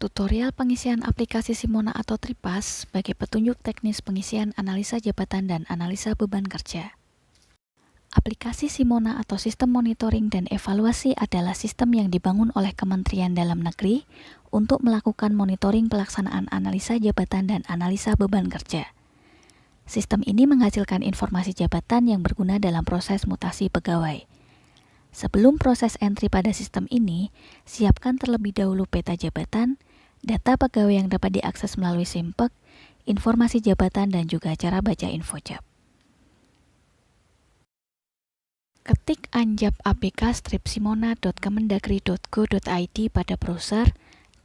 Tutorial pengisian aplikasi Simona atau Tripas sebagai petunjuk teknis pengisian analisa jabatan dan analisa beban kerja. Aplikasi Simona atau Sistem Monitoring dan Evaluasi adalah sistem yang dibangun oleh Kementerian Dalam Negeri untuk melakukan monitoring pelaksanaan analisa jabatan dan analisa beban kerja. Sistem ini menghasilkan informasi jabatan yang berguna dalam proses mutasi pegawai. Sebelum proses entry pada sistem ini, siapkan terlebih dahulu peta jabatan, data pegawai yang dapat diakses melalui SIMPEK, informasi jabatan, dan juga cara baca infojab. Ketik anjab apk-simona.kemendagri.go.id pada browser,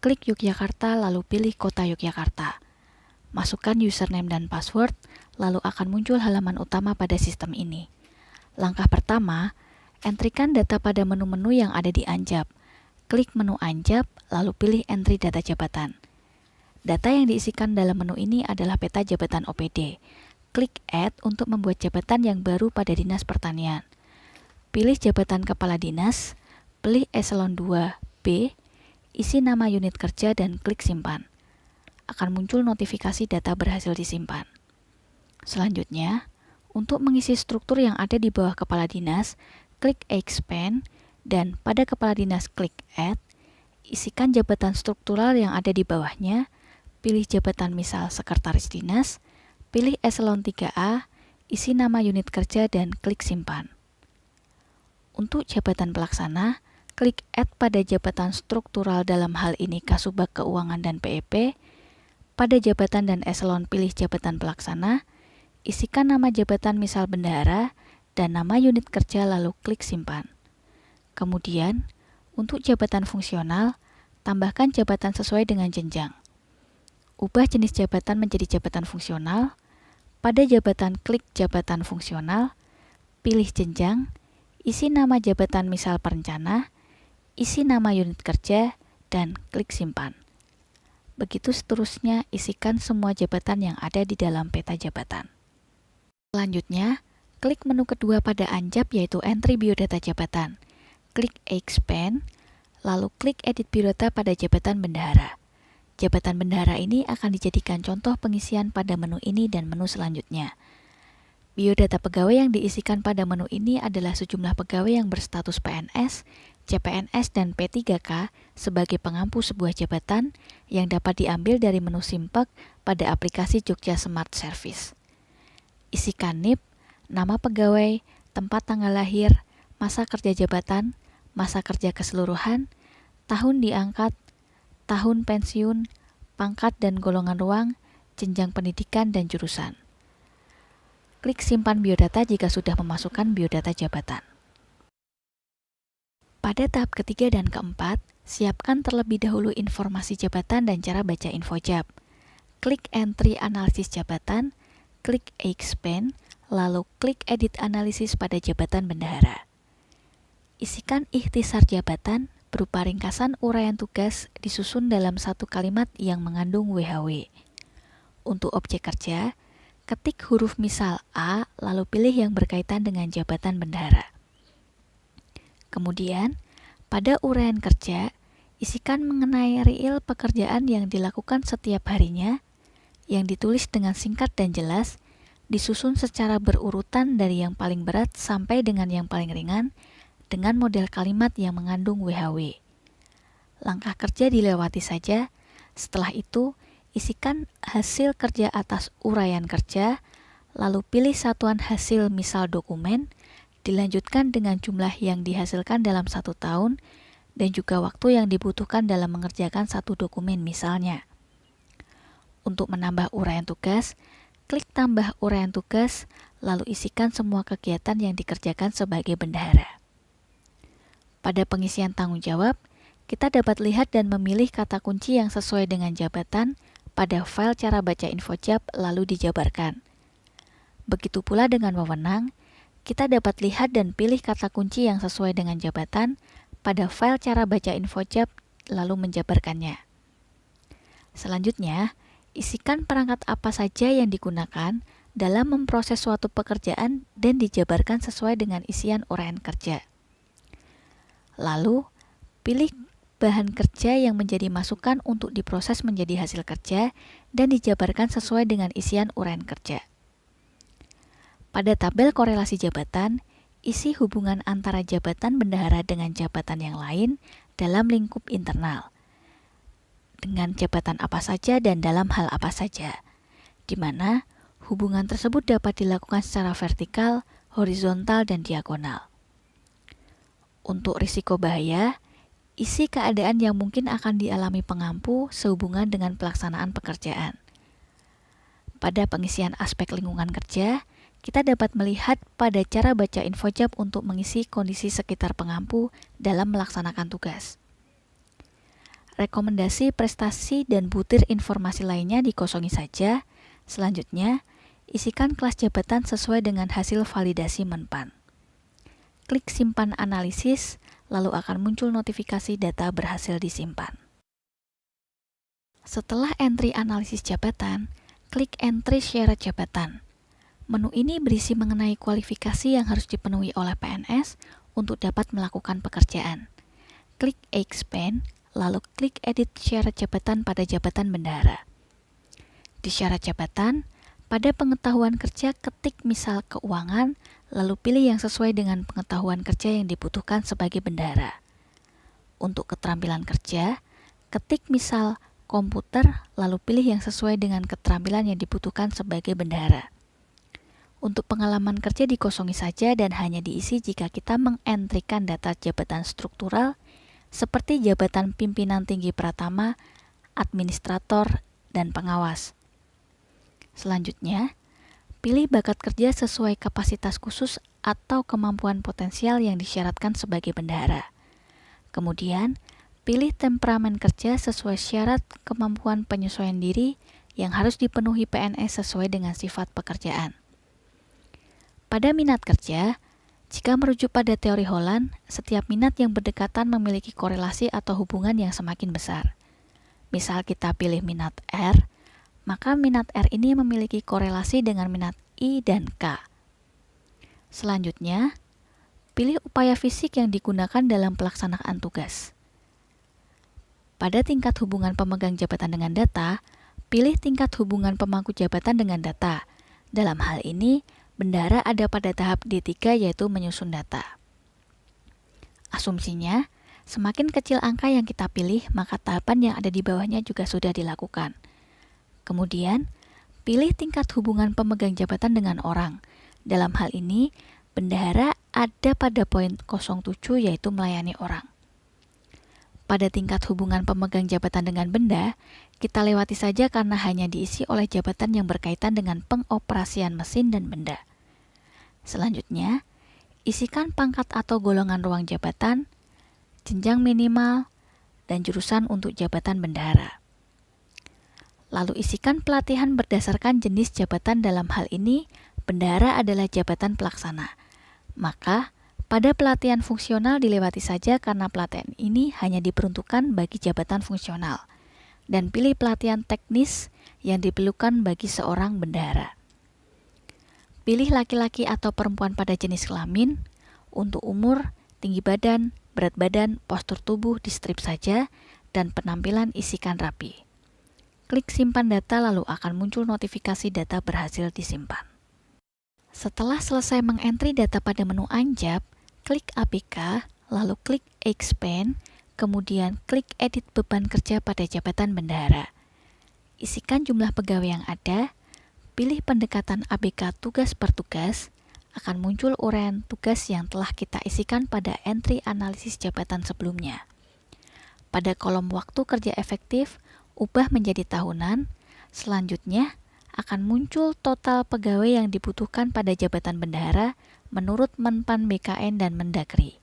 klik Yogyakarta lalu pilih kota Yogyakarta. Masukkan username dan password, lalu akan muncul halaman utama pada sistem ini. Langkah pertama, entrikan data pada menu-menu yang ada di Anjab. Klik menu Anjab, lalu pilih entry data jabatan. Data yang diisikan dalam menu ini adalah peta jabatan OPD. Klik Add untuk membuat jabatan yang baru pada Dinas Pertanian. Pilih jabatan Kepala Dinas, pilih Eselon 2B, isi nama unit kerja dan klik Simpan. Akan muncul notifikasi data berhasil disimpan. Selanjutnya, untuk mengisi struktur yang ada di bawah Kepala Dinas, klik Expand, dan pada Kepala Dinas klik Add, isikan jabatan struktural yang ada di bawahnya, pilih jabatan misal Sekretaris Dinas, pilih Eselon 3A, isi nama unit kerja dan klik Simpan. Untuk jabatan pelaksana, klik Add pada jabatan struktural dalam hal ini Kasubag Keuangan dan PEP, pada jabatan dan eselon pilih jabatan pelaksana, isikan nama jabatan misal bendahara, dan nama unit kerja lalu klik Simpan. Kemudian, untuk jabatan fungsional, tambahkan jabatan sesuai dengan jenjang. Ubah jenis jabatan menjadi jabatan fungsional. Pada jabatan klik jabatan fungsional, pilih jenjang, isi nama jabatan misal perencana, isi nama unit kerja, dan klik Simpan. Begitu seterusnya, isikan semua jabatan yang ada di dalam peta jabatan. Selanjutnya, klik menu kedua pada Anjab yaitu Entry Biodata Jabatan. Klik Expand, lalu klik Edit Biodata pada jabatan bendahara. Jabatan bendahara ini akan dijadikan contoh pengisian pada menu ini dan menu selanjutnya. Biodata pegawai yang diisikan pada menu ini adalah sejumlah pegawai yang berstatus PNS, CPNS, dan P3K sebagai pengampu sebuah jabatan yang dapat diambil dari menu SIMPEK pada aplikasi Jogja Smart Service. Isikan NIP, nama pegawai, tempat tanggal lahir, masa kerja jabatan, masa kerja keseluruhan, tahun diangkat, tahun pensiun, pangkat dan golongan ruang, jenjang pendidikan, dan jurusan. Klik Simpan Biodata jika sudah memasukkan biodata jabatan. Pada tahap ketiga dan keempat, siapkan terlebih dahulu informasi jabatan dan cara baca infojab. Klik Entry Analisis Jabatan, klik Expand, lalu klik Edit Analisis pada jabatan bendahara. Isikan ikhtisar jabatan berupa ringkasan uraian tugas disusun dalam satu kalimat yang mengandung WHW. Untuk objek kerja, ketik huruf misal A, lalu pilih yang berkaitan dengan jabatan bendahara. Kemudian, pada uraian kerja, isikan mengenai real pekerjaan yang dilakukan setiap harinya, yang ditulis dengan singkat dan jelas, disusun secara berurutan dari yang paling berat sampai dengan yang paling ringan, dengan model kalimat yang mengandung WHW. Langkah kerja dilewati saja, setelah itu isikan hasil kerja atas uraian kerja, lalu pilih satuan hasil misal dokumen, dilanjutkan dengan jumlah yang dihasilkan dalam 1 tahun, dan juga waktu yang dibutuhkan dalam mengerjakan satu dokumen misalnya. Untuk menambah uraian tugas, klik tambah uraian tugas, lalu isikan semua kegiatan yang dikerjakan sebagai bendahara. Pada pengisian tanggung jawab, kita dapat lihat dan memilih kata kunci yang sesuai dengan jabatan pada file cara baca infojab lalu dijabarkan. Begitu pula dengan wewenang, kita dapat lihat dan pilih kata kunci yang sesuai dengan jabatan pada file cara baca infojab lalu menjabarkannya. Selanjutnya, isikan perangkat apa saja yang digunakan dalam memproses suatu pekerjaan dan dijabarkan sesuai dengan isian uraian kerja. Lalu, pilih bahan kerja yang menjadi masukan untuk diproses menjadi hasil kerja dan dijabarkan sesuai dengan isian uraian kerja. Pada tabel korelasi jabatan, isi hubungan antara jabatan bendahara dengan jabatan yang lain dalam lingkup internal, dengan jabatan apa saja dan dalam hal apa saja, di mana hubungan tersebut dapat dilakukan secara vertikal, horizontal, dan diagonal. Untuk risiko bahaya, isi keadaan yang mungkin akan dialami pengampu sehubungan dengan pelaksanaan pekerjaan. Pada pengisian aspek lingkungan kerja, kita dapat melihat pada cara baca infojab untuk mengisi kondisi sekitar pengampu dalam melaksanakan tugas. Rekomendasi prestasi dan butir informasi lainnya dikosongi saja. Selanjutnya, isikan kelas jabatan sesuai dengan hasil validasi Menpan. Klik simpan analisis, lalu akan muncul notifikasi data berhasil disimpan. Setelah entry analisis jabatan, klik entry syarat jabatan. Menu ini berisi mengenai kualifikasi yang harus dipenuhi oleh PNS untuk dapat melakukan pekerjaan. Klik expand, lalu klik edit syarat jabatan pada jabatan bendahara. Di syarat jabatan, pada pengetahuan kerja ketik misal keuangan, lalu pilih yang sesuai dengan pengetahuan kerja yang dibutuhkan sebagai bendahara. Untuk keterampilan kerja, ketik misal komputer, lalu pilih yang sesuai dengan keterampilan yang dibutuhkan sebagai bendahara. Untuk pengalaman kerja dikosongi saja dan hanya diisi jika kita mengentrikan data jabatan struktural seperti jabatan pimpinan tinggi pratama, administrator, dan pengawas. Selanjutnya, pilih bakat kerja sesuai kapasitas khusus atau kemampuan potensial yang disyaratkan sebagai bendahara. Kemudian, pilih temperamen kerja sesuai syarat kemampuan penyesuaian diri yang harus dipenuhi PNS sesuai dengan sifat pekerjaan. Pada minat kerja, jika merujuk pada teori Holland, setiap minat yang berdekatan memiliki korelasi atau hubungan yang semakin besar. Misal kita pilih minat R, maka minat R ini memiliki korelasi dengan minat I dan K. Selanjutnya, pilih upaya fisik yang digunakan dalam pelaksanaan tugas. Pada tingkat hubungan pemegang jabatan dengan data, pilih tingkat hubungan pemangku jabatan dengan data. Dalam hal ini, bendahara ada pada tahap D3 yaitu menyusun data. Asumsinya, semakin kecil angka yang kita pilih, maka tahapan yang ada di bawahnya juga sudah dilakukan. Kemudian, pilih tingkat hubungan pemegang jabatan dengan orang. Dalam hal ini, bendahara ada pada poin 07 yaitu melayani orang. Pada tingkat hubungan pemegang jabatan dengan benda, kita lewati saja karena hanya diisi oleh jabatan yang berkaitan dengan pengoperasian mesin dan benda. Selanjutnya, isikan pangkat atau golongan ruang jabatan, jenjang minimal, dan jurusan untuk jabatan bendahara. Lalu isikan pelatihan berdasarkan jenis jabatan. Dalam hal ini, bendahara adalah jabatan pelaksana. Maka, pada pelatihan fungsional dilewati saja karena pelatihan ini hanya diperuntukkan bagi jabatan fungsional. Dan pilih pelatihan teknis yang diperlukan bagi seorang bendahara. Pilih laki-laki atau perempuan pada jenis kelamin. Untuk umur, tinggi badan, berat badan, postur tubuh di strip saja, dan penampilan isikan rapi. Klik simpan data lalu akan muncul notifikasi data berhasil disimpan. Setelah selesai mengentri data pada menu Anjab, klik APK, lalu klik Expand, kemudian klik edit beban kerja pada jabatan bendahara. Isikan jumlah pegawai yang ada, pilih pendekatan ABK tugas per tugas, akan muncul uraian tugas yang telah kita isikan pada entry analisis jabatan sebelumnya. Pada kolom waktu kerja efektif, ubah menjadi tahunan, selanjutnya akan muncul total pegawai yang dibutuhkan pada jabatan bendahara menurut Menpan BKN dan Mendagri,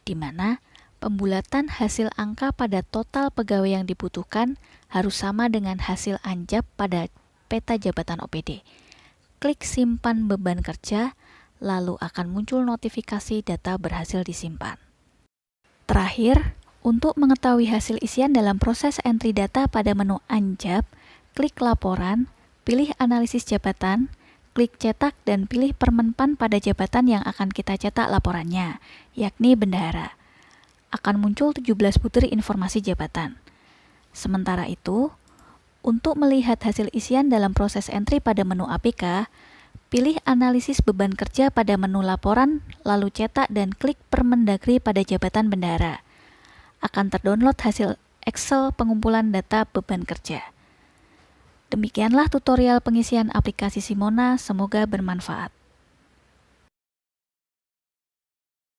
di mana pembulatan hasil angka pada total pegawai yang dibutuhkan harus sama dengan hasil Anjab pada peta jabatan OPD. Klik simpan beban kerja, lalu akan muncul notifikasi data berhasil disimpan. Terakhir, untuk mengetahui hasil isian dalam proses entry data pada menu Anjab, klik laporan, pilih analisis jabatan, klik cetak dan pilih permenpan pada jabatan yang akan kita cetak laporannya, yakni bendahara. akan muncul 17 butir informasi jabatan. Sementara itu, untuk melihat hasil isian dalam proses entry pada menu APK, pilih analisis beban kerja pada menu laporan, lalu cetak dan klik Permendagri pada jabatan bendahara. Akan terdownload hasil Excel pengumpulan data beban kerja. Demikianlah tutorial pengisian aplikasi Simona, semoga bermanfaat.